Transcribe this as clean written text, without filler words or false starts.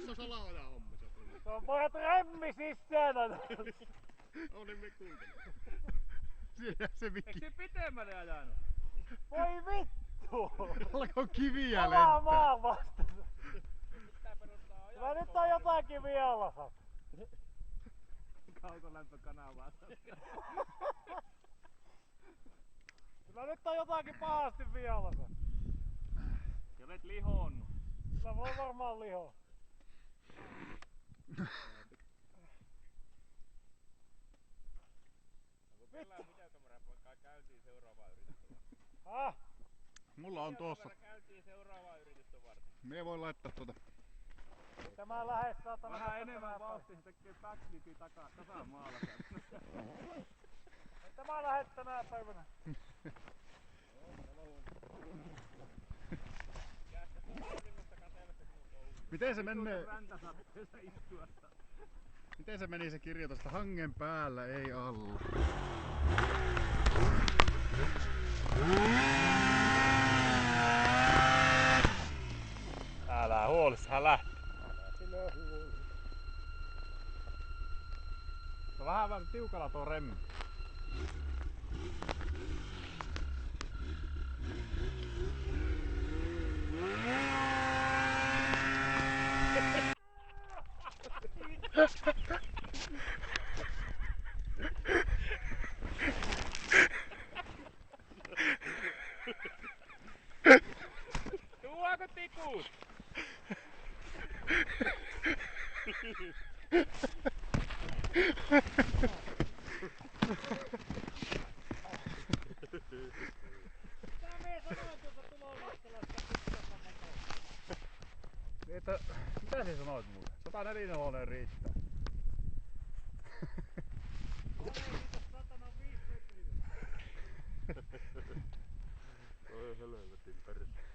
tuossa salaoja hommissa. Se on parat remmi sisään aina. Olin me kuuntelin. Siellä se Mikki. Eikö se pitemmälle ajanut? Voi vittu! Alkoi kiviä Kovaa lentää. maa vastassa. Pitää perustaa ajan. Kyllä nyt on jotakin vielassa. Kaukolämpökanavaa. Kyllä nyt on jotakin pahasti vielassa. Ja olet lihonnut. Kyllä mulla on varmaan liho. Kellään videokameran poikaa käytiin seuraavaa yritystä varten. Häh? Mulla on tuossa. Käytiin seuraavaa yritystä varten. Mie voi laittaa tuota. Tämä lähes saatana. Vähän enemmän vauhtia, se tekee backflipin tasamaalla. Tämä lähes tänä päivänä. Miten se menee? Räntäsatteessa istua. Miten se meni se kirjoitus, että hangen päällä ei alla? Älä huolis, hän lähti. Se on vähän tiukalla tuo remmi. Tuoko tikut? Mitä me sanoin tuossa tulomatkalasta? Että, mitä sinä sanoit mulle? 104 riittää. Satana 5 metriä. Oi helvetin perse.